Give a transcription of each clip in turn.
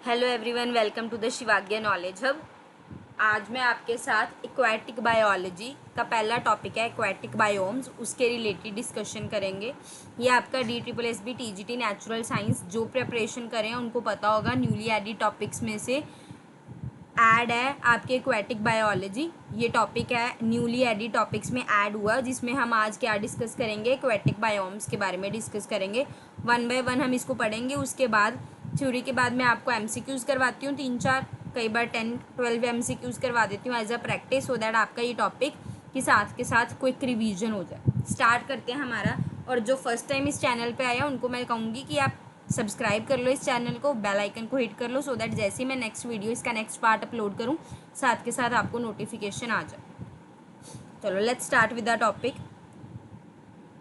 Hello everyone, welcome to the Shivagya knowledge hub. आज मैं आपके साथ एक्वाटिक बायोलॉजी का पहला टॉपिक है एक्वाटिक बायोम्स, उसके रिलेटेड डिस्कशन करेंगे। ये आपका DSSB TGT नेचुरल साइंस जो प्रिपरेशन करें उनको पता होगा, न्यूली एडिड टॉपिक्स में से ऐड है आपके एक्वाटिक बायोलॉजी। ये टॉपिक है न्यूली एडिड टॉपिक्स में ऐड हुआ, जिसमें हम आज क्या डिस्कस करेंगे, एक्वाटिक बायोम्स के बारे में डिस्कस करेंगे। वन बाय वन हम इसको पढ़ेंगे। उसके बाद थ्योरी के बाद मैं आपको MCQs करवाती हूँ, 3-4 कई बार 10-12 MCQs करवा देती हूँ as a practice, so that आपका ये टॉपिक के साथ क्विक रिवीजन हो जाए। स्टार्ट करते हैं हमारा। और जो फर्स्ट टाइम इस चैनल पे आया उनको मैं कहूँगी कि आप सब्सक्राइब कर लो इस चैनल को, बेल आइकन को हिट कर लो, सो दैट जैसे ही मैं नेक्स्ट वीडियो इसका नेक्स्ट पार्ट अपलोड करूँ साथ के साथ आपको नोटिफिकेशन आ जाए। चलो let's start with the topic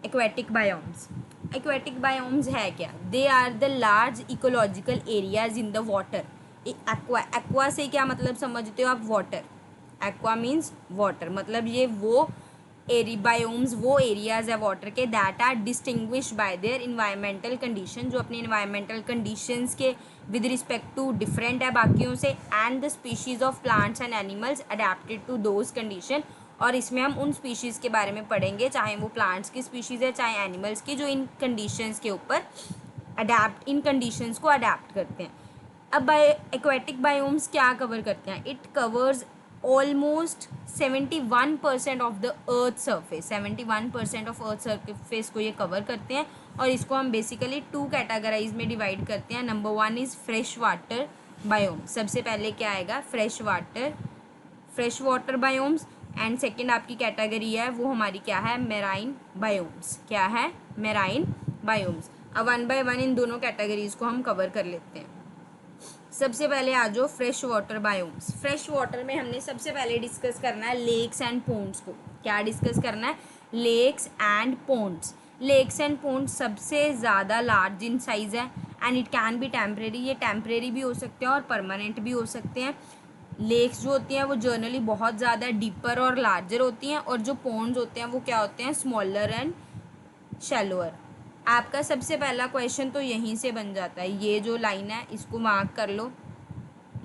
aquatic biomes. Aquatic biomes है क्या? They are the large ecological areas in the water. Aqua से क्या मतलब समझते हो आप? वाटर। एक्वा मीन्स वाटर, मतलब ये वो बायोम्स वो एरियाज है वाटर के that are distinguish by their environmental condition, जो अपने इन्वायरमेंटल कंडीशंस के विद रिस्पेक्ट टू डिफरेंट है बाकियों से, and the species of plants and animals adapted to those condition. और इसमें हम उन स्पीशीज़ के बारे में पढ़ेंगे, चाहे वो प्लांट्स की स्पीशीज़ है चाहे एनिमल्स की, जो इन कंडीशंस के ऊपर इन कंडीशंस को अडेप्ट करते हैं। अब एक्वाटिक बायोम्स क्या कवर करते हैं? It covers almost 71% of the earth surface. 71% of earth surface को ये कवर करते हैं। और इसको हम बेसिकली 2 कैटेगराइज में डिवाइड करते हैं। Number 1 is fresh water biome. सबसे पहले क्या आएगा? Fresh water biomes. And second आपकी कैटेगरी है वो हमारी क्या है? Marine biomes. क्या है? Marine biomes. अब वन बाय वन इन दोनों कैटेगरीज को हम कवर कर लेते हैं। सबसे पहले आ जाओ fresh water biomes. Fresh water में हमने सबसे पहले डिस्कस करना है लेक्स एंड पोन्ड्स को। क्या डिस्कस करना है? Lakes and ponds. Lakes and ponds सबसे ज़्यादा लार्ज इन साइज़ है and it can be temporary. ये टेम्परेरी भी हो सकते हैं और परमानेंट भी हो सकते हैं। लेक्स जो होती हैं वो जर्नली बहुत ज़्यादा डीपर और लार्जर होती हैं, और जो पोन्ड्स होते हैं वो क्या होते हैं? Smaller and shallower. आपका सबसे पहला क्वेश्चन तो यहीं से बन जाता है। ये जो लाइन है इसको मार्क कर लो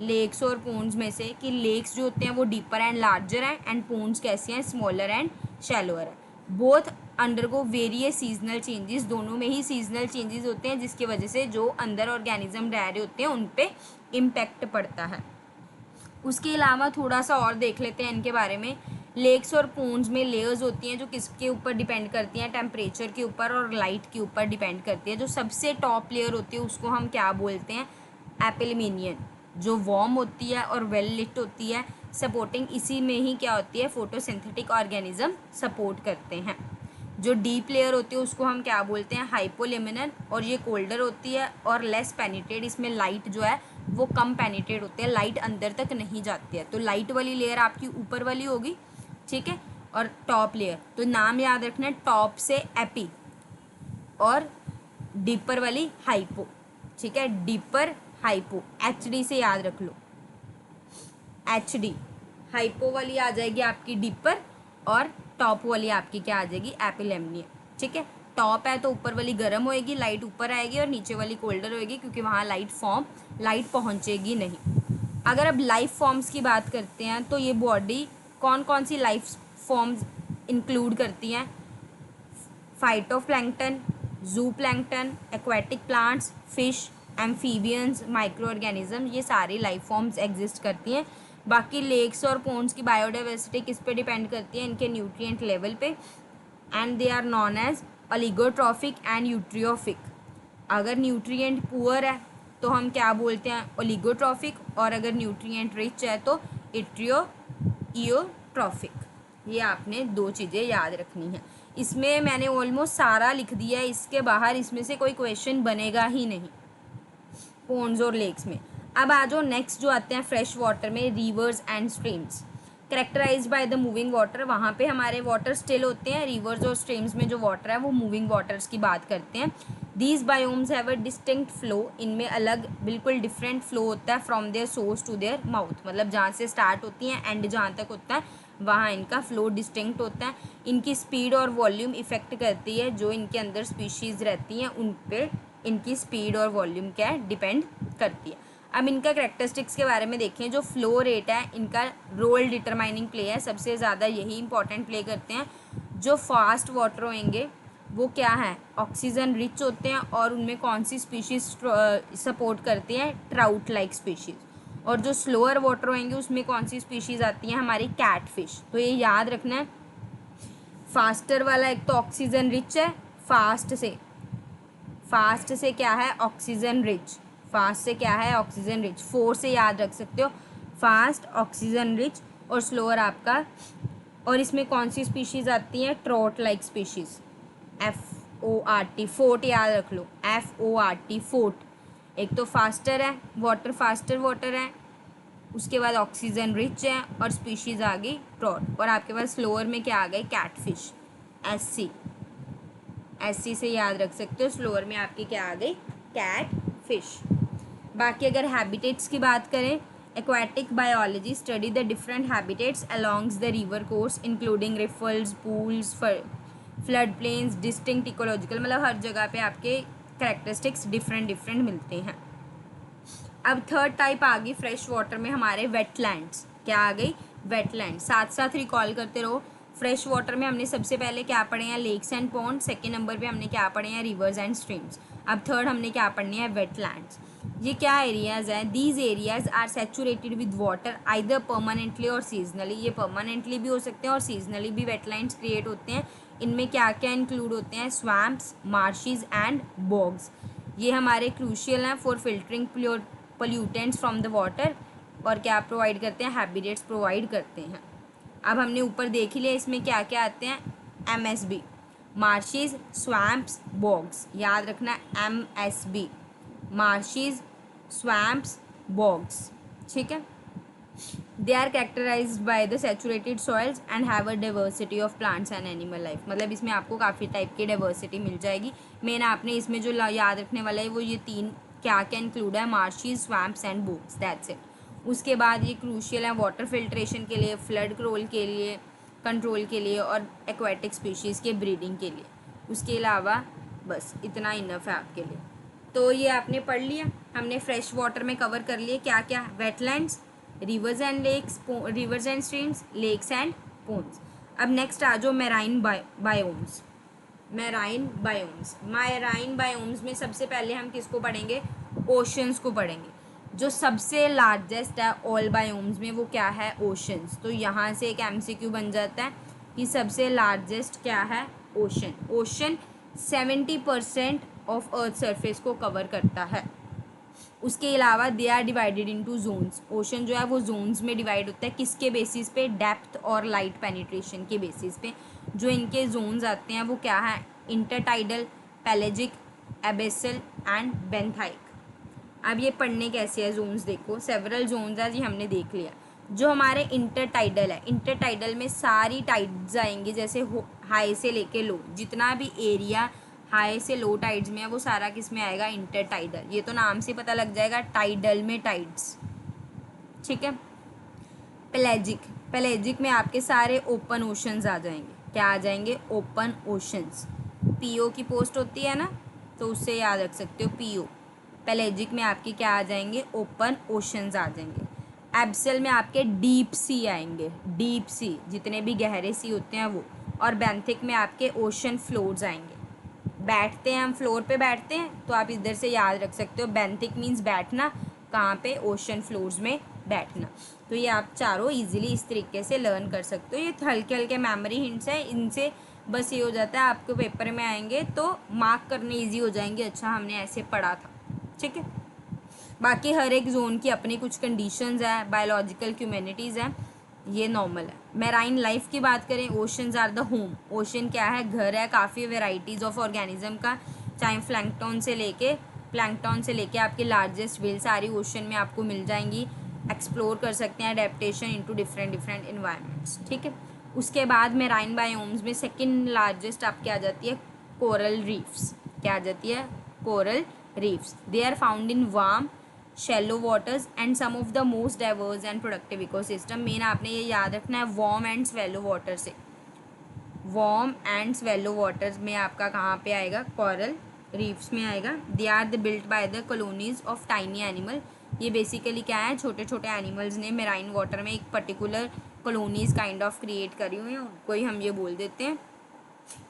लेक्स और पोन्ड्स में से, कि लेक्स जो होते हैं वो डीपर एंड लार्जर हैं एंड पोन्ड्स कैसे हैं? स्मॉलर एंड शैलोअर है। Both undergo various seasonal changes. दोनों में ही सीजनल चेंजेस होते हैं, जिसकी वजह से जो अंदर ऑर्गेनिज्म रह रहे होते हैं उन पे इम्पैक्ट पड़ता है। उसके अलावा थोड़ा सा और देख लेते हैं इनके बारे में। लेक्स और पोन्ड्स में लेयर्स होती हैं जो किसके ऊपर डिपेंड करती हैं? टेम्परेचर के ऊपर और लाइट के ऊपर डिपेंड करती है। जो सबसे टॉप लेयर होती है उसको हम क्या बोलते हैं? एपिलमिनियन, जो वार्म होती है और वेल लिट होती है। सपोर्टिंग इसी में ही क्या होती है? फोटोसिंथेटिक ऑर्गेनिज्म सपोर्ट करते हैं। जो डीप लेयर होती है उसको हम क्या बोलते हैं? हाइपोलिमिनल, और ये कोल्डर होती है और लेस पेनिट्रेट। इसमें लाइट जो है वो कम पेनिट्रेट होती है, लाइट अंदर तक नहीं जाती है। तो लाइट वाली लेयर आपकी ऊपर वाली होगी, ठीक है। और टॉप लेयर तो नाम याद रखना है, टॉप से एपी और डीपर वाली हाइपो, ठीक है। डीपर हाइपो HD से याद रख लो, HD। हाइपो वाली आ जाएगी आपकी डीपर और टॉप वाली आपकी क्या आ जाएगी? एपिलेमनियम, ठीक है। टॉप है तो ऊपर वाली गर्म होएगी, लाइट ऊपर आएगी, और नीचे वाली कोल्डर होएगी क्योंकि वहाँ लाइट पहुँचेगी नहीं। अगर अब लाइफ फॉर्म्स की बात करते हैं तो ये बॉडी कौन कौन सी लाइफ फॉर्म्स इंक्लूड करती हैं? Phytoplankton, जूप्लैंक्टन, aquatic plants, fish, amphibians, micro organism, ये सारी लाइफ फॉर्म्स एग्जिस्ट करती हैं। बाकी लेक्स और पोन्ड्स की बायोडाइवर्सिटी किस पे डिपेंड करती है? इनके न्यूट्रिएंट लेवल पे, and they are known as oligotrophic and eutrophic. अगर न्यूट्रिएंट पुअर है तो हम क्या बोलते हैं? ओलिगोट्रॉफिक, और अगर न्यूट्रिएंट रिच है तो इयोट्रॉफिक। ये आपने 2 चीज़ें याद रखनी है। इसमें मैंने ऑलमोस्ट सारा लिख दिया है, इसके बाहर इसमें से कोई क्वेश्चन बनेगा ही नहीं पोन्ड्स और लेक्स में। अब आ जाओ नेक्स्ट जो आते हैं फ्रेश वाटर में, reverse and streams. Characterised by the moving water, वहाँ पे हमारे वाटर स्टिल होते हैं। रिवर्स और स्ट्रीम्स में जो वाटर है वो मूविंग वाटर्स की बात करते हैं। These biomes have a distinct flow, इनमें अलग बिल्कुल डिफरेंट फ्लो होता है from their source to their mouth, मतलब जहाँ से स्टार्ट होती हैं एंड जहाँ तक होता है वहाँ इनका फ्लो डिस्टिंक्ट होता है। इनकी स्पीड और वॉल्यूम इफेक्ट करती है, जो इनके अंदर स्पीशीज़ रहती हैं उन पर इनकी स्पीड और वॉल्यूम क्या है? डिपेंड करती है। अब इनका करेक्टरिस्टिक्स के बारे में देखें। जो फ्लो रेट है इनका रोल डिटरमाइनिंग प्ले है, सबसे ज़्यादा यही इंपॉर्टेंट प्ले करते हैं। जो फास्ट वाटर होंगे वो क्या है, ऑक्सीजन रिच होते हैं और उनमें कौन सी स्पीशीज़ सपोर्ट करती हैं, ट्राउट लाइक स्पीशीज़। और जो स्लोअर वाटर होंगे उसमें कौन सी स्पीशीज़ आती हैं, हमारी कैटफिश। तो ये याद रखना है। फास्टर वाला एक तो ऑक्सीजन रिच है, फास्ट से क्या है, ऑक्सीजन रिच। फास्ट से क्या है, ऑक्सीजन रिच। 4 से याद रख सकते हो, फास्ट, ऑक्सीजन रिच और स्लोअर आपका। और इसमें कौन सी स्पीशीज़ आती हैं, trout like species. FORT, fort याद रख लो, FORT, फोर्ट। एक तो फास्टर है, फास्टर वाटर है, उसके बाद ऑक्सीजन रिच है और स्पीशीज़ आ गई ट्रॉट। और आपके पास स्लोअर में क्या आ गई, कैटफिश, SC से याद रख सकते हो। स्लोअर में आपकी क्या आ गई, कैट फिश। बाकी अगर हैबिटेट्स की बात करें, aquatic biology study the different habitats along the river course including riffles, pools, flood plains, distinct ecological, मतलब हर जगह पे आपके करेक्टरिस्टिक्स डिफरेंट मिलते हैं। अब थर्ड टाइप आ गई फ्रेश वाटर में हमारे वेटलैंड्स। क्या आ गई, वेटलैंड। साथ साथ रिकॉल करते रहो। फ्रेश वाटर में हमने सबसे पहले क्या पढ़े हैं, lakes and pond. Second number पे हमने क्या पढ़े हैं, रिवर्स एंड स्ट्रीम्स। अब थर्ड हमने क्या पढ़नी है, वेटलैंड्स। ये क्या एरियाज हैं, these areas are saturated with water either permanently और सीजनली। ये परमानेंटली भी हो सकते हैं और सीजनली भी वेटलैंड्स क्रिएट होते हैं। इनमें क्या क्या इंक्लूड होते हैं, स्वैम्प्स, मार्शीज एंड बॉग्स। ये हमारे क्रूशियल हैं for filtering pollutants from the water. और क्या प्रोवाइड करते हैं, हैबिटेट्स प्रोवाइड करते हैं। अब हमने ऊपर देख ही लिया इसमें क्या क्या आते हैं, MSB, मार्शीज, स्वैम्प्स, बॉग्स। याद रखना MSB, मार्शीज, स्वैम्प्स, बॉग्स। ठीक है। They are characterized by the saturated soils and have a diversity of plants and animal life. मतलब इसमें आपको काफ़ी टाइप की डाइवर्सिटी मिल जाएगी। मेन आपने इसमें जो याद रखने वाला है वो ये 3 क्या क्या इंक्लूड है, marshes, swamps and bogs, that's it. उसके बाद ये क्रूशियल है वाटर फिल्ट्रेशन के लिए, फ्लड कंट्रोल के लिए और एक्वाटिक स्पीशीज़ के ब्रीडिंग के लिए। उसके अलावा बस इतना इनफ है आपके लिए। तो ये आपने पढ़ लिया। हमने फ्रेश वाटर में कवर कर लिए क्या क्या, wetlands, rivers and streams, lakes and ponds. अब नेक्स्ट आ जाओ मैराइन बायोम्स। मैराइन बायोम्स में सबसे पहले हम किसको पढ़ेंगे, ओशंस को पढ़ेंगे। जो सबसे लार्जेस्ट है ऑल बायोम्स में वो क्या है, ओशंस। तो यहाँ से एक MCQ बन जाता है कि सबसे लार्जेस्ट क्या है, ocean. Ocean 70% of earth surface को कवर करता है। उसके अलावा they are divided into zones. Ocean जो है वो जोन्स में डिवाइड होता है, किसके बेसिस पे, डेप्थ और लाइट पेनिट्रेशन के बेसिस पे। जो इनके जोन्स आते हैं वो क्या है, इंटरटाइडल, पैलेजिक, एबेसल एंड बेंथाइक। अब ये पढ़ने कैसे है जोन्स, देखो सेवरल जोन्स है, ये हमने देख लिया। जो हमारे इंटरटाइडल है, इंटरटाइडल में सारी टाइड्स आएंगी, जैसे हाई से लेके लो, जितना भी एरिया हाई से लो टाइड्स में है वो सारा किस में आएगा, इंटरटाइडल। ये तो नाम से पता लग जाएगा, टाइडल में टाइड्स। ठीक है। पेलेजिक में आपके सारे ओपन ओशंस आ जाएंगे। क्या आ जाएंगे, ओपन ओशंस। PO की पोस्ट होती है ना, तो उससे याद रख सकते हो PO। पेलेजिक में आपके क्या आ जाएंगे, ओपन ओशंस आ जाएंगे। एब्सल में आपके डीप सी आएंगे, डीप सी, जितने भी गहरे सी होते हैं वो। और बेंथिक में आपके ओशन फ्लोर्स आएंगे। बैठते हैं हम फ्लोर पे बैठते हैं, तो आप इधर से याद रख सकते हो, बेंथिक मीन्स बैठना, कहाँ पे, ओशन फ्लोर्स में बैठना। तो ये आप चारों इजीली इस तरीके से लर्न कर सकते हो। ये हल्के हल्के मेमोरी हिंट्स हैं, इनसे बस ये हो जाता है आपको पेपर में आएंगे तो मार्क करने ईजी हो जाएंगे, अच्छा हमने ऐसे पढ़ा था। ठीक है। बाकी हर एक जोन की अपनी कुछ कंडीशंस है, बायोलॉजिकल कम्युनिटीज़ हैं, ये नॉर्मल है। मैराइन लाइफ की बात करें, oceans are the home. Ocean क्या है, घर है काफ़ी वेराइटीज़ ऑफ ऑर्गेनिज्म का, चाहे प्लैंकटन से लेके आपके लार्जेस्ट व्हेल सारी ओशन में आपको मिल जाएंगी। एक्सप्लोर कर सकते हैं एडेप्टेशन इनटू डिफरेंट इन्वायरमेंट्स। ठीक है। उसके बाद मैराइन बायोम्स में सेकेंड लार्जेस्ट आपके आ जाती है कोरल रीफ्स। क्या आ जाती है, coral reefs. They are found in warm shallow waters and some of the most diverse and productive ecosystem. Main आपने ये याद रखना है, वार्म एंड स्वेलो वाटर से, वार्म एंड स्वेलो वाटर्स में आपका कहाँ पे आएगा, कोरल रीफ्स में आएगा। They are the built by the colonies of tiny animal ये बेसिकली क्या है, छोटे छोटे एनिमल्स ने मेराइन वाटर में एक particular colonies kind of create करी हुई हैं, उनको ही हम ये बोल देते हैं।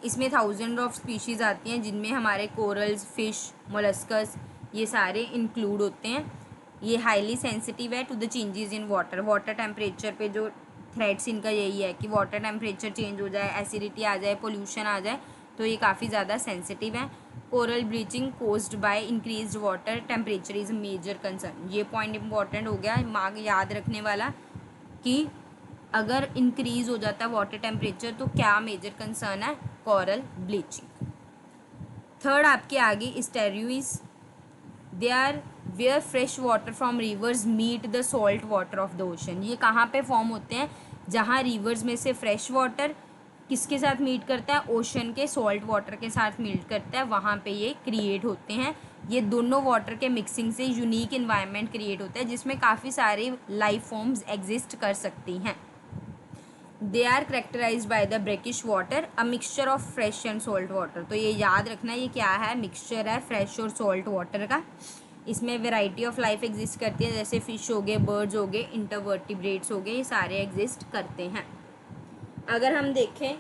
इसमें 1000 ऑफ स्पीशीज़ आती हैं, जिनमें हमारे कोरल्स, फिश, मोलस्कस ये सारे इंक्लूड होते हैं। ये हाईली सेंसिटिव है to the changes in water. Water temperature पे जो थ्रेट्स इनका यही है कि वाटर टेम्परेचर चेंज हो जाए, एसिडिटी आ जाए, पोल्यूशन आ जाए, तो ये काफ़ी ज़्यादा सेंसिटिव है। Coral bleaching caused by increased water temperature is major concern. ये पॉइंट इंपॉर्टेंट हो गया मार्क याद रखने वाला कि अगर इंक्रीज हो जाता है वाटर टेम्परेचर तो क्या मेजर कंसर्न है, कोरल ब्लीचिंग। थर्ड आपके आगे estuaries, they are where fresh water from rivers meet the salt water of the ocean. ये कहाँ पे फॉर्म होते हैं, जहाँ रिवर्स में से फ्रेश वाटर किसके साथ मीट करता है, ओशन के सॉल्ट वाटर के साथ मीट करता है, वहाँ पे ये क्रिएट होते हैं। ये दोनों वाटर के मिक्सिंग से यूनिक इन्वायरमेंट क्रिएट होता है जिसमें काफ़ी सारी लाइफ फॉर्म्स एग्जिस्ट कर सकती हैं। They are characterize by the brackish water, a mixture of fresh and salt water. तो ये याद रखना ये क्या है, मिक्सचर है फ्रेश और सॉल्ट वाटर का। इसमें वेराइटी ऑफ लाइफ एग्जिस्ट करती है, जैसे फिश हो गए, बर्ड्स हो गए, इंटरवर्टिब्रेट्स हो गए, ये सारे एग्जिस्ट करते हैं। अगर हम देखें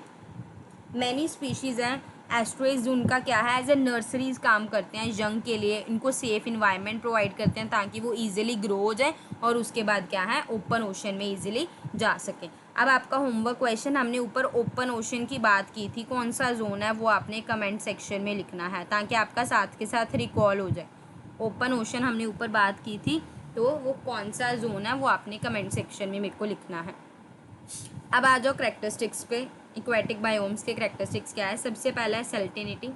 मैनी स्पीशीज़ हैं, एस्ट्रोइड्स उनका क्या है, एज ए नर्सरीज काम करते हैं यंग के लिए, इनको सेफ इन्वायरमेंट प्रोवाइड करते हैं ताकि वो ईजिली ग्रो हो जाए और उसके बाद क्या है ओपन ओशन में ईजिली जा सकें। अब आपका होमवर्क क्वेश्चन, हमने ऊपर ओपन ओशन की बात की थी, कौन सा जोन है वो आपने कमेंट सेक्शन में लिखना है ताकि आपका साथ के साथ रिकॉल हो जाए। ओपन ओशन हमने ऊपर बात की थी, तो वो कौन सा जोन है वो आपने कमेंट सेक्शन में मेरे को लिखना है। अब आ जाओ करैक्टरिस्टिक्स पे। एक्वेटिक बायोम्स के करैक्टरिस्टिक्स क्या है, सबसे पहला है salinity.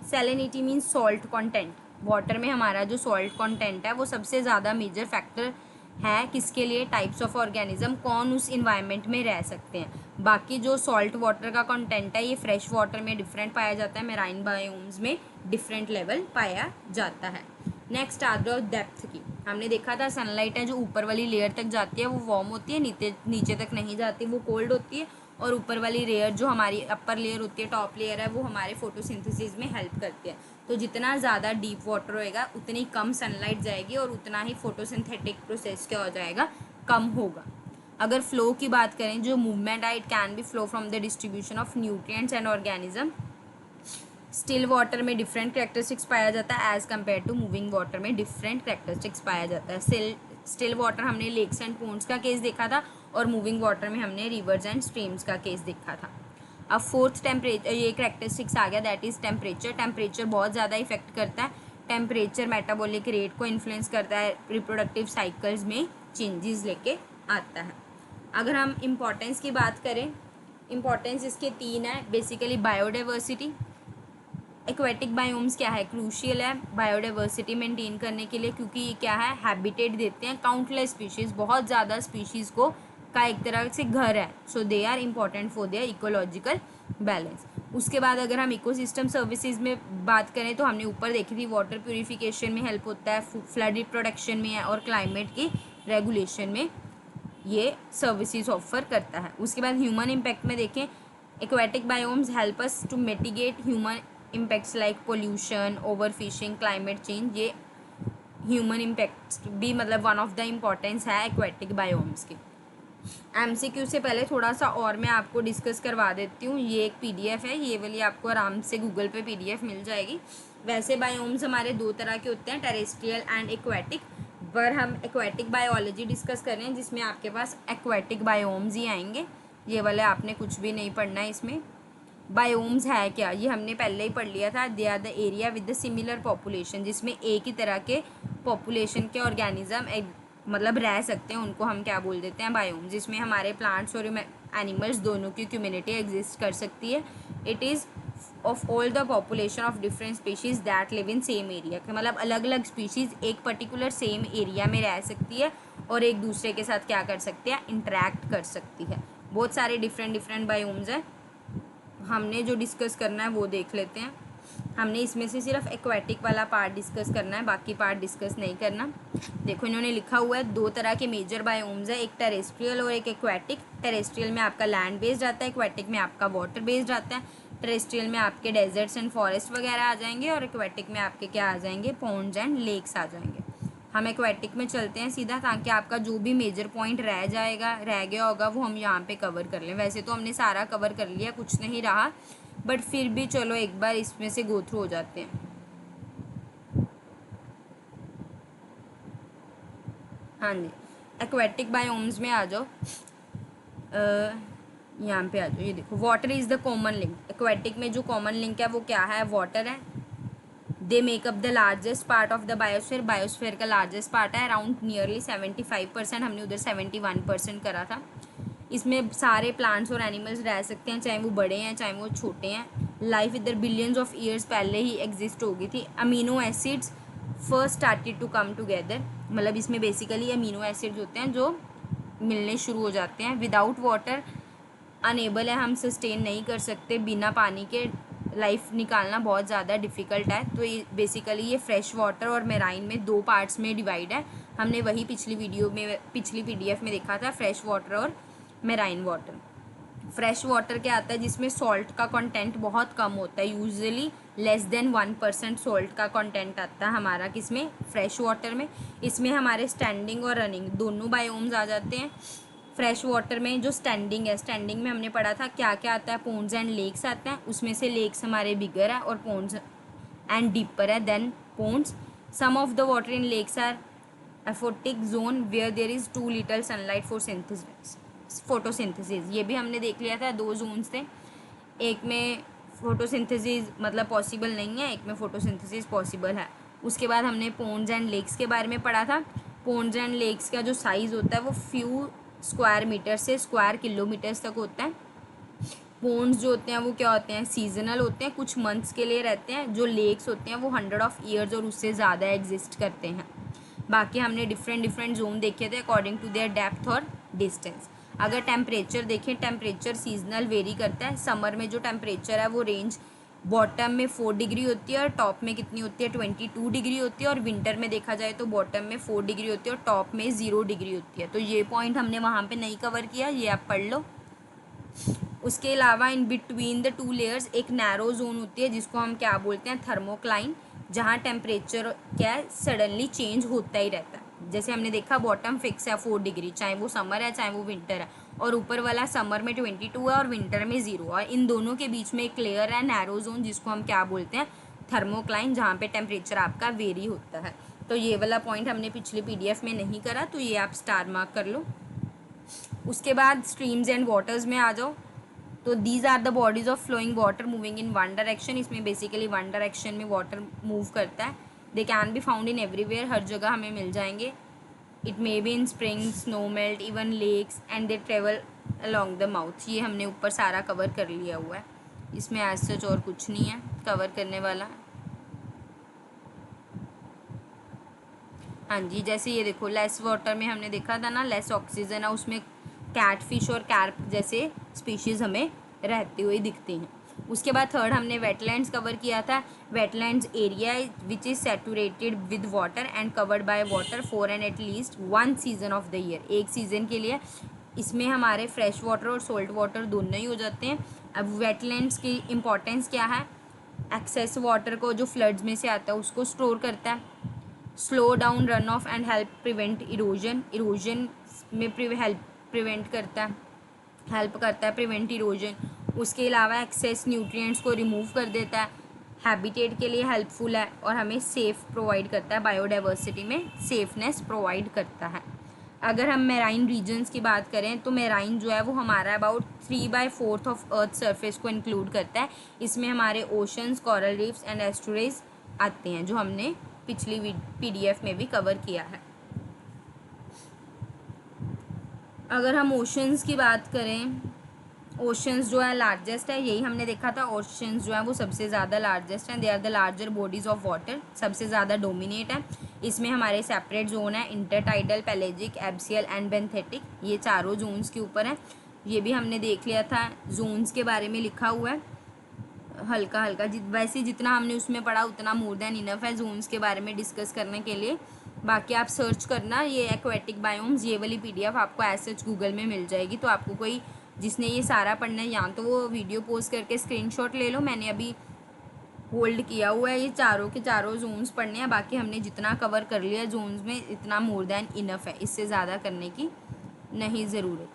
Salinity means salt content. Water में हमारा जो सॉल्ट कंटेंट है वो सबसे ज़्यादा मेजर फैक्टर है किसके लिए, टाइप्स ऑफ ऑर्गेनिज्म, कौन उस इन्वायरमेंट में रह सकते हैं। बाकी जो सॉल्ट वाटर का कंटेंट है ये फ्रेश वाटर में डिफरेंट पाया जाता है, मेराइन बायोम्स में डिफरेंट लेवल पाया जाता है। नेक्स्ट आ जाओ डेप्थ की। हमने देखा था सनलाइट है जो ऊपर वाली लेयर तक जाती है वो वार्म होती है, नीचे तक नहीं जाती, वो कोल्ड होती है। और ऊपर वाली लेयर जो हमारी अपर लेयर होती है, टॉप लेयर है, वो हमारे फोटोसिंथेसिस में हेल्प करती है। तो जितना ज़्यादा डीप वाटर होएगा उतनी कम सनलाइट जाएगी और उतना ही फोटोसिंथेटिक प्रोसेस क्या हो जाएगा, कम होगा। अगर फ्लो की बात करें, जो मूवमेंट है, it can be flow from the distribution of nutrients and organism. Still water में डिफरेंट कैरेक्टरिस्टिक्स पाया जाता है as compare to moving water में डिफरेंट कैरेक्टरिस्टिक्स पाया जाता है। स्टिल वाटर हमने लेक्स एंड पोन्ड्स का केस देखा था और मूविंग वाटर में हमने रिवर्स एंड स्ट्रीम्स का केस देखा था। अब फोर्थ टेम्परेचर, ये कैरेक्टरिस्टिक्स आ गया, दैट इज़ टेम्परेचर। टेम्परेचर बहुत ज़्यादा इफेक्ट करता है। टेम्परेचर मेटाबॉलिक रेट को इन्फ्लुएंस करता है, रिप्रोडक्टिव साइकिल्स में चेंजेस लेके आता है। अगर हम इम्पोर्टेंस की बात करें, इम्पोर्टेंस इसके 3 है बेसिकली। बायोडाइवर्सिटी, एक्वेटिक बायोम्स क्या है, क्रूशियल है बायोडाइवर्सिटी मेंटेन करने के लिए, क्योंकि ये क्या है, हैबिटेट देते हैं काउंटलेस स्पीशीज़, बहुत ज़्यादा स्पीशीज़ को का एक तरह से घर है। So they are important for their ecological balance. उसके बाद अगर हम इकोसिस्टम सर्विसेज में बात करें तो हमने ऊपर देखी थी, वाटर प्योरीफिकेशन में हेल्प होता है, फ्लड रिप्रोडक्शन में है और क्लाइमेट की रेगुलेशन में ये सर्विसेज ऑफर करता है। उसके बाद ह्यूमन इम्पैक्ट में देखें, aquatic biomes help us to mitigate human impacts like pollution, overfishing, climate change. ये ह्यूमन इम्पैक्ट्स भी मतलब वन ऑफ द इम्पॉर्टेंस है एक्वेटिक बायोम्स की। एमसीक्यू से पहले थोड़ा सा और मैं आपको डिस्कस करवा देती हूँ। ये एक पीडीएफ है, ये वाली आपको आराम से गूगल पे पीडीएफ मिल जाएगी। वैसे बायोम्स हमारे 2 तरह के होते हैं, टेरेस्ट्रियल एंड एक्वेटिक, पर हम एक्वेटिक बायोलॉजी डिस्कस कर रहे हैं जिसमें आपके पास एक्वेटिक बायोम्स ही आएंगे। ये वाले आपने कुछ भी नहीं पढ़ना है इसमें। बायोम्स है क्या, ये हमने पहले ही पढ़ लिया था। They are the area with the similar population, जिसमें एक ही तरह के पॉपुलेशन के ऑर्गेनिज्म मतलब रह सकते हैं, उनको हम क्या बोल देते हैं, बायोम। जिसमें हमारे प्लांट्स और एनिमल्स दोनों की कम्युनिटी एग्जिस्ट कर सकती है। It is of all the population of different species that live in same area, मतलब अलग अलग स्पीशीज़ एक पर्टिकुलर सेम एरिया में रह सकती है और एक दूसरे के साथ क्या कर सकती है, इंटरेक्ट कर सकती है। बहुत सारे डिफरेंट बायोम्स हैं, हमने जो डिस्कस करना है वो देख लेते हैं। हमने इसमें से सिर्फ एक्वेटिक वाला पार्ट डिस्कस करना है, बाकी पार्ट डिस्कस नहीं करना। देखो इन्होंने लिखा हुआ है 2 तरह के मेजर बायोम्स है, एक टेरेस्ट्रियल और एक एक्वेटिक। टेरेस्ट्रियल में आपका लैंड बेस्ड आता है, एक्वेटिक में आपका वाटर बेस्ड आता है। टेरेस्ट्रियल में आपके डेजर्ट्स एंड फॉरेस्ट वगैरह आ जाएंगे और एक्वेटिक में आपके क्या आ जाएंगे, पॉन्ड्स एंड लेक्स आ जाएंगे। हम एक्वेटिक में चलते हैं सीधा, ताकि आपका जो भी मेजर पॉइंट रह गया होगा वो हम यहाँ पे कवर कर लें। वैसे तो हमने सारा कवर कर लिया, कुछ नहीं रहा, बट फिर भी चलो एक बार इसमें से गो थ्रू हो जाते हैं। हाँ जी, एक्वेटिक बायोम्स में आ जाओ, यहाँ पे आ जाओ। ये देखो, water is the common link. Aquatic में जो कॉमन लिंक है वो क्या है? वाटर है। They make up the largest part of the biosphere. Biosphere का लार्जेस्ट पार्ट है, अराउंड नियरली 75%। हमने उधर 71% करा था। इसमें सारे प्लांट्स और एनिमल्स रह सकते हैं, चाहे वो बड़े हैं चाहे वो छोटे हैं। लाइफ इधर बिलियंस ऑफ ईयर्स पहले ही एग्जिस्ट हो गई थी। Amino acids first started to come together, मतलब इसमें बेसिकली अमीनो एसिड्स होते हैं जो मिलने शुरू हो जाते हैं। विदाउट वाटर अनेबल है, हम सस्टेन नहीं कर सकते, बिना पानी के लाइफ निकालना बहुत ज़्यादा डिफ़िकल्ट है। तो ये बेसिकली ये फ्रेश वाटर और मेराइन में 2 पार्ट्स में डिवाइड है। हमने वही पिछली PDF में देखा था, फ्रेश वाटर और मेराइन वाटर। फ्रेश वाटर क्या आता है? जिसमें सॉल्ट का कंटेंट बहुत कम होता है, यूजुअली लेस देन 1% सॉल्ट का कंटेंट आता है हमारा किसमें? फ्रेश वाटर में। इसमें हमारे स्टैंडिंग और रनिंग दोनों बायोम्स आ जाते हैं। फ्रेश वाटर में जो स्टैंडिंग है, स्टैंडिंग में हमने पढ़ा था क्या क्या आता है? पोन्ड्स एंड लेक्स आते हैं, उसमें से लेक्स हमारे बिगर है और पोन्ड्स एंड डीपर है then ponds. Some of the water in lakes are aphotic zone where there is too little sunlight for photosynthesis. ये भी हमने देख लिया था, 2 जोन्स थे। एक में फोटोसिंथेसिस मतलब पॉसिबल नहीं है, एक में फोटोसिंथेसिस पॉसिबल है। उसके बाद हमने पोन्ड्स एंड लेक्स के बारे में पढ़ा था। पोन्ड्स एंड लेक्स का जो साइज़ होता है वो फ्यू स्क्वायर मीटर से स्क्वायर किलोमीटर्स तक होता है। पोन्ड्स जो होते हैं वो क्या होते हैं? सीजनल होते हैं, कुछ मंथ्स के लिए रहते हैं। जो लेक्स होते हैं वो 100 ऑफ ईयर्स और उससे ज़्यादा एग्जिस्ट करते हैं। बाकी हमने डिफरेंट जोन देखे थे अकॉर्डिंग टू देयर डेप्थ और डिस्टेंस। अगर टेम्परेचर देखें, टेम्परेचर सीजनल वेरी करता है। समर में जो टेम्परेचर है वो रेंज बॉटम में 4 डिग्री होती है और टॉप में कितनी होती है? 22 डिग्री होती है। और विंटर में देखा जाए तो बॉटम में 4 डिग्री होती है और टॉप में 0 डिग्री होती है। तो ये पॉइंट हमने वहाँ पे नहीं कवर किया, ये आप पढ़ लो। उसके अलावा इन बिटवीन द 2 लेयर्स एक नैरो जोन होती है जिसको हम क्या बोलते हैं? थर्मोक्लाइन, जहाँ टेम्परेचर क्या है? सडनली चेंज होता ही रहता है। जैसे हमने देखा बॉटम फिक्स है 4 डिग्री, चाहे वो समर है चाहे वो विंटर है, और ऊपर वाला समर में 22 है और विंटर में 0, और इन दोनों के बीच में एक लेयर है नैरो जोन जिसको हम क्या बोलते हैं? थर्मोक्लाइन, जहाँ पे टेम्परेचर आपका वेरी होता है। तो ये वाला पॉइंट हमने पिछले PDF में नहीं करा, तो ये आप स्टार मार्क कर लो। उसके बाद स्ट्रीम्स एंड वाटर्स में आ जाओ। तो these are the bodies of flowing water moving in one direction. इसमें बेसिकली वन डायरेक्शन में वाटर मूव करता है। They can be found in everywhere, हर जगह हमें मिल जाएंगे। It may be in springs, snow melt, even lakes, and they travel along the mouth. ये हमने ऊपर सारा कवर कर लिया हुआ है, इसमें एज सच और कुछ नहीं है कवर करने वाला। हाँ जी, जैसे ये देखो, लेस वाटर में हमने देखा था ना, लेस ऑक्सीजन है, उसमें कैटफिश और कार्प जैसे स्पीशीज़ हमें रहते हुए दिखते हैं। उसके बाद थर्ड हमने वेटलैंड्स कवर किया था। Wetlands area which is saturated with water and covered by water for an at least 1 season of the year. एक सीज़न के लिए इसमें हमारे फ्रेश वाटर और सोल्ट वाटर दोनों ही हो जाते हैं। अब वेटलैंड्स की इम्पोर्टेंस क्या है? एक्सेस वाटर को जो फ्लड्स में से आता है उसको स्टोर करता है, slow down run of and help prevent erosion में प्रिवेंट करता है, हेल्प करता है प्रिवेंट इरोजन। उसके अलावा एक्सेस न्यूट्रिएंट्स को रिमूव कर देता है, हैबिटेट के लिए हेल्पफुल है, और हमें सेफ प्रोवाइड करता है, बायोडाइवर्सिटी में सेफनेस प्रोवाइड करता है। अगर हम मेराइन रीजन्स की बात करें तो मेराइन जो है वो हमारा अबाउट 3/4 ऑफ अर्थ सरफेस को इंक्लूड करता है। इसमें हमारे ओशंस, कोरल रीफ्स एंड एस्टुरीज आते हैं, जो हमने पिछली PDF में भी कवर किया है। अगर हम ओशंस की बात करें, ओशंस जो है लार्जेस्ट है, यही हमने देखा था, ओशंस जो है वो सबसे ज़्यादा लार्जेस्ट हैं। They are the larger bodies of water, सबसे ज़्यादा डोमिनेट है। इसमें हमारे सेपरेट जोन है, intertidal, pelagic, abyssal and benthic, ये चारों जोन्स के ऊपर है। ये भी हमने देख लिया था, जोन्स के बारे में लिखा हुआ है हल्का हल्का। वैसे जितना हमने उसमें पढ़ा उतना मोर देन इनफ है जोन्स के बारे में डिस्कस करने के लिए। बाकी आप सर्च करना, ये एक्वेटिक बायोम्स, ये वाली PDF आपको एज सच गूगल में मिल जाएगी। तो आपको कोई जिसने ये सारा पढ़ना है, या तो वो वीडियो पोस्ट करके स्क्रीनशॉट ले लो, मैंने अभी होल्ड किया हुआ है। ये चारों के चारों जोन्स पढ़ने हैं, बाकी हमने जितना कवर कर लिया जोन्स में इतना मोर देन इनफ है, इससे ज़्यादा करने की नहीं ज़रूरत।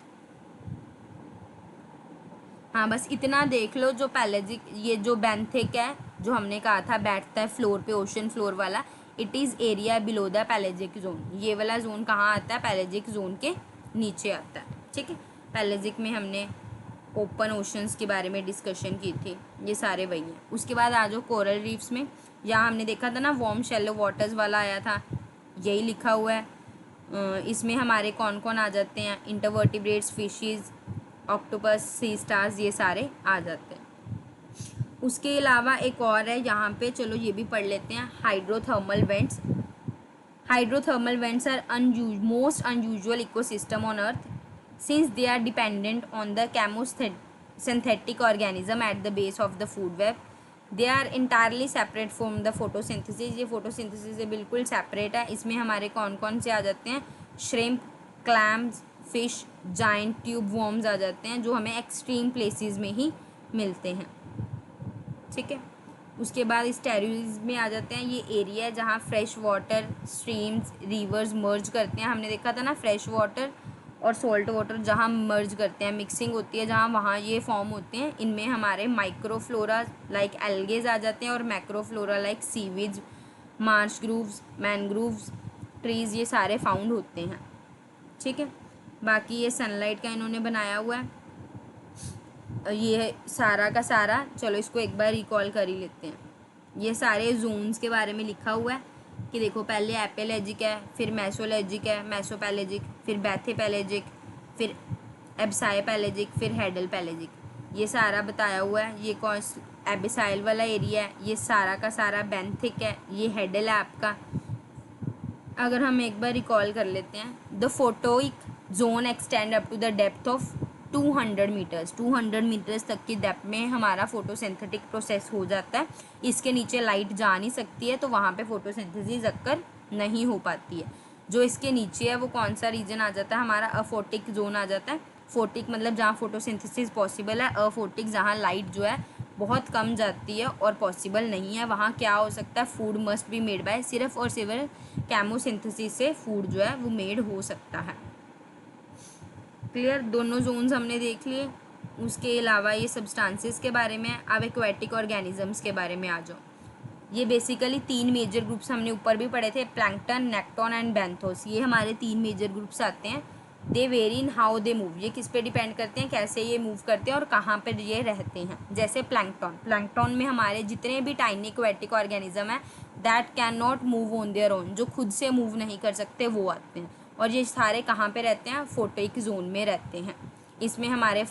हाँ बस इतना देख लो, जो पैलेजिक ये जो बेंथिक है जो हमने कहा था बैठता है फ्लोर पे, ओशन फ्लोर वाला, it is area below the pelagic zone. ये वाला जोन कहाँ आता है? पैलेजिक जोन के नीचे आता है, ठीक है। पैलेजिक में हमने ओपन ओशंस के बारे में डिस्कशन की थी, ये सारे वही हैं। उसके बाद आ जाओ कोरल रीफ्स में, यहाँ हमने देखा था ना वार्म शैलो वाटर्स वाला आया था, यही लिखा हुआ है। इसमें हमारे कौन कौन आ जाते हैं? इंटरवर्टिब्रेट्स, फिशेस, ऑक्टोपस, सी स्टार्स, ये सारे आ जाते हैं। उसके अलावा एक और है यहाँ पे, चलो ये भी पढ़ लेते हैं, hydrothermal vents. Hydrothermal vents are most unusual ecosystem on earth since they are dependent on the chemosynthetic organism at the base of the food web. They are entirely separate from the photosynthesis. ये photosynthesis से बिल्कुल separate है। इसमें हमारे कौन कौन से आ जाते हैं? Shrimp, clams, fish, giant tube worms आ जाते हैं, जो हमें एक्सट्रीम प्लेसेस में ही मिलते हैं, ठीक है। उसके बाद स्टेरुइज में आ जाते हैं, ये एरिया है जहाँ फ्रेश वाटर स्ट्रीम्स रिवर्स मर्ज करते हैं। हमने देखा था ना फ्रेश वाटर और सॉल्ट वाटर जहाँ मर्ज करते हैं, मिक्सिंग होती है जहाँ, वहाँ ये फॉर्म होते हैं। इनमें हमारे माइक्रोफ्लोरा लाइक एल्गेज आ जाते हैं और मैक्रोफ्लोरा लाइक सीवीज, मार्श ग्रूव्स, मैनग्रूव्स, ट्रीज़, ये सारे फाउंड होते हैं, ठीक है। बाकी ये सनलाइट का इन्होंने बनाया हुआ है, ये सारा का सारा, चलो इसको एक बार रिकॉल कर ही लेते हैं। ये सारे जोन्स के बारे में लिखा हुआ है कि देखो पहले एपेलेजिक है, फिर मेसोलेजिक है, मेसोपैलेजिक, फिर बैथेपैलेजिक, फिर एब्साइपैलेजिक, फिर हेडल पैलेजिक, ये सारा बताया हुआ है। ये कौन एबिसाइल वाला एरिया है, ये सारा का सारा बेंथिक है, ये हेडल है आपका। अगर हम एक बार रिकॉल कर लेते हैं, the photic zone extend up to the depth of 200 metres. 200 metres तक की डेप्थ में हमारा फोटोसिंथेटिक प्रोसेस हो जाता है। इसके नीचे लाइट जा नहीं सकती है, तो वहाँ पे फोटोसिंथेसिस अक्कर नहीं हो पाती है। जो इसके नीचे है वो कौन सा रीजन आ जाता है? हमारा अफोटिक जोन आ जाता है। फोटिक मतलब जहाँ फोटोसिंथेसिस पॉसिबल है, अफोटिक जहाँ लाइट जो है बहुत कम जाती है और पॉसिबल नहीं है। वहाँ क्या हो सकता है? Food must be made by, सिर्फ और सिर्फ केमोसिंथेसिस से फूड जो है वो मेड हो सकता है। क्लियर? दोनों जोन्स हमने देख लिए। उसके अलावा ये सब्सटेंसेस के बारे में। अब एक्वेटिक ऑर्गेनिजम्स के बारे में आ जाओ। ये बेसिकली 3 मेजर ग्रुप्स हमने ऊपर भी पढ़े थे, प्लैंकटन, नेक्टोन एंड बेंथोस। ये हमारे 3 मेजर ग्रुप्स आते हैं। They vary in how they move, ये किस पे डिपेंड करते हैं, कैसे ये मूव करते हैं और कहाँ पर ये रहते हैं। जैसे प्लैंकटन में हमारे जितने भी टाइनी एक्वेटिक ऑर्गेनिज्म है that can not move on their own, जो खुद से मूव नहीं कर सकते, वो आते हैं। और ये सारे कहाँ पे रहते हैं? फोटोइक जोन में रहते हैं। इसमें हमारे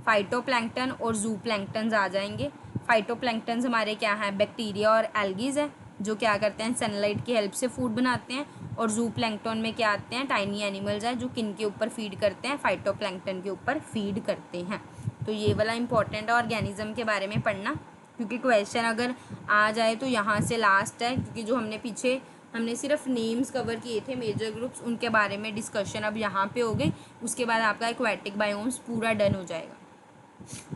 फाइटोप्लैंक्टन और जूप्लैंक्टन्स आ जाएंगे। फाइटोप्लैंक्टन्स हमारे क्या हैं? बैक्टीरिया और एल्गीज है, जो क्या करते हैं? सनलाइट की हेल्प से फूड बनाते हैं। और जूप्लैंक्टन में क्या आते हैं? टाइनी एनिमल्स हैं, जो किन के ऊपर फीड करते हैं? फाइटोप्लैंक्टन के ऊपर फीड करते हैं। तो ये वाला इंपॉर्टेंट है ऑर्गेनिज्म के बारे में पढ़ना, क्योंकि क्वेश्चन अगर आ जाए तो यहाँ से लास्ट है, क्योंकि जो हमने सिर्फ नेम्स कवर किए थे मेजर ग्रुप्स, उनके बारे में डिस्कशन अब यहाँ पे हो गई। उसके बाद आपका एक्वेटिक बायोम्स पूरा डन हो जाएगा।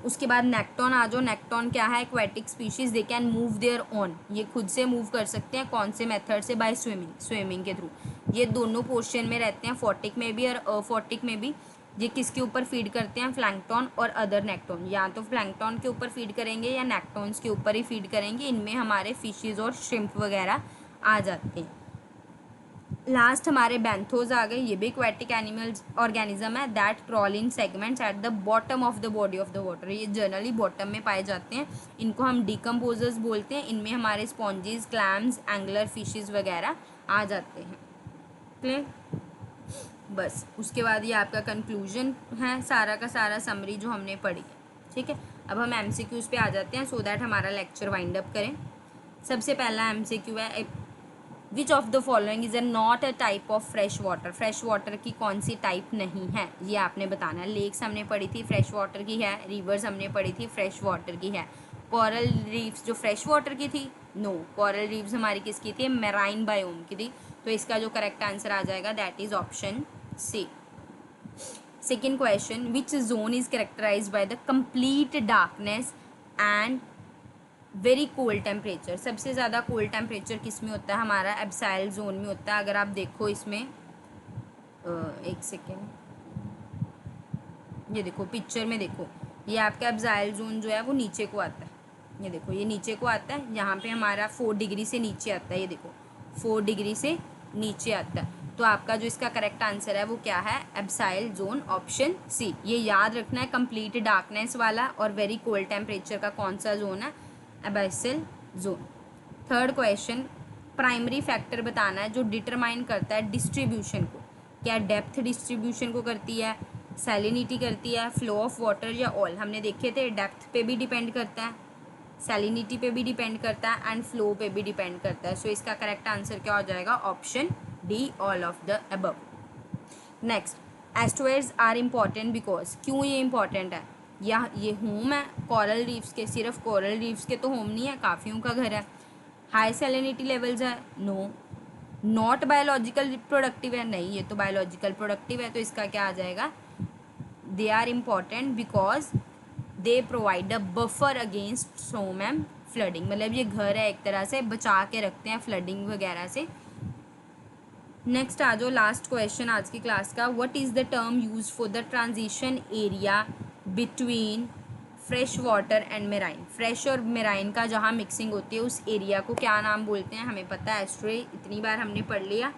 उसके बाद नेक्टोन आ जाओ। नेक्टोन क्या है? Aquatic species, they can move their own, ये खुद से मूव कर सकते हैं। कौन से मेथड से? बाय स्विमिंग के थ्रू। ये दोनों पोर्शन में रहते हैं, फोटिक में भी और अफोटिक में भी। ये किसके ऊपर फीड करते हैं? प्लैंक्टन और अदर नेक्टोन। या तो प्लैंक्टन के ऊपर फीड करेंगे या नेक्टोन्स के ऊपर ही फीड करेंगे। इनमें हमारे फिशेज और श्रिम्प वगैरह आ जाते हैं। लास्ट हमारे बेंथोज आ गए। ये भी एक्वेटिक एनिमल्स ऑर्गेनिज्म है that crawl in segments at the bottom of the body of the water. ये जनरली बॉटम में पाए जाते हैं। इनको हम डिकम्पोजर्स बोलते हैं। इनमें हमारे स्पॉन्जीज, क्लैम्स, एंगलर फिशेस वगैरह आ जाते हैं। क्लियर? बस उसके बाद ये आपका कंक्लूजन है, सारा का सारा समरी जो हमने पढ़ी है, ठीक है। अब हम MCQs पे आ जाते हैं, सो दैट हमारा लेक्चर वाइंड अप करें। सबसे पहला MCQ है, which of the following is not a type of fresh water. Fresh water की कौन सी टाइप नहीं है, ये आपने बताना है। लेक्स हमने पढ़ी थी, फ्रेश वाटर की है। रिवर्स हमने पढ़ी थी, फ्रेश वाटर की है। कोरल रीफ्स जो फ्रेश वाटर की थी, नो। कोरल रीफ्स हमारी किसकी थी? मैराइन बायोम की थी। तो इसका जो करेक्ट आंसर आ जाएगा that is option C. Second question, which zone is characterized by the complete darkness and very cold temperature, सबसे ज़्यादा कोल्ड टेम्परेचर किस में होता है हमारा, एब्साइल जोन में होता है। अगर आप देखो इसमें एक सेकेंड, ये देखो पिक्चर में देखो, ये आपका एब्साइल जोन जो है वो नीचे को आता है, ये देखो ये नीचे को आता है, यहाँ पे हमारा 4 डिग्री से नीचे आता है, ये देखो 4 डिग्री से नीचे आता है। तो आपका जो इसका करेक्ट आंसर है वो क्या है, एब्साइल जोन, ऑप्शन सी। ये याद रखना है, कंप्लीट डार्कनेस वाला और वेरी कोल्ड टेम्परेचर का कौन सा जोन है, abyssal zone. Third question, primary factor बताना है जो डिटरमाइन करता है डिस्ट्रीब्यूशन को। क्या डेप्थ डिस्ट्रीब्यूशन को करती है, सैलिनिटी करती है, फ्लो ऑफ वाटर या ऑल। हमने देखे थे डेप्थ पे भी डिपेंड करता है, सैलिनिटी पे भी डिपेंड करता है एंड फ्लो पे भी डिपेंड करता है। सो इसका करेक्ट आंसर क्या हो जाएगा, option D, all of the above. Next, estuaries are important because, क्यों ये इम्पॉर्टेंट है, या ये होम है कोरल रीफ्स के, सिर्फ कोरल रीफ्स के तो होम नहीं है, काफ़ियों का घर है। हाई सैलिनिटी लेवल्स है, नो। नॉट बायोलॉजिकल प्रोडक्टिव है, नहीं ये तो बायोलॉजिकल प्रोडक्टिव है। तो इसका क्या आ जाएगा, they are important because they provide a buffer against storm and flooding, मतलब ये घर है एक तरह से, बचा के रखते हैं फ्लडिंग वगैरह से। नेक्स्ट आ जाओ, लास्ट क्वेश्चन आज की क्लास का, what is the term use for the transition area between fresh water and marine. Fresh और मेराइन का जहाँ मिक्सिंग होती है उस एरिया को क्या नाम बोलते हैं, हमें पता है, एस्ट्रे, इतनी बार हमने पढ़ लिया।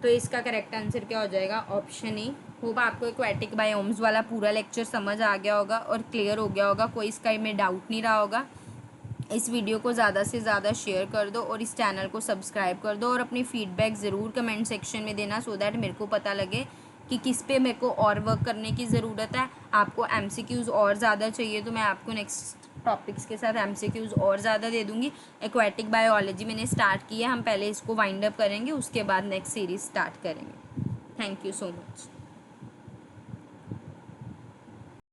तो इसका करेक्ट आंसर क्या हो जाएगा, ऑप्शन ए। होप आपको एक्वेटिक बायोम्स वाला पूरा लेक्चर समझ आ गया होगा और क्लियर हो गया होगा, कोई इसका में डाउट नहीं रहा होगा। इस वीडियो को ज़्यादा से ज़्यादा शेयर कर दो और इस चैनल को सब्सक्राइब कर दो और अपनी फीडबैक ज़रूर कमेंट सेक्शन में देना, सो दैट मेरे को पता लगे कि किस पे मेरे को और वर्क करने की ज़रूरत है। आपको एमसीक्यूज़ और ज़्यादा चाहिए तो मैं आपको नेक्स्ट टॉपिक्स के साथ एमसीक्यूज़ और ज़्यादा दे दूँगी। एक्वेटिक बायोलॉजी मैंने स्टार्ट की है, हम पहले इसको वाइंड अप करेंगे, उसके बाद नेक्स्ट सीरीज़ स्टार्ट करेंगे। Thank you so much.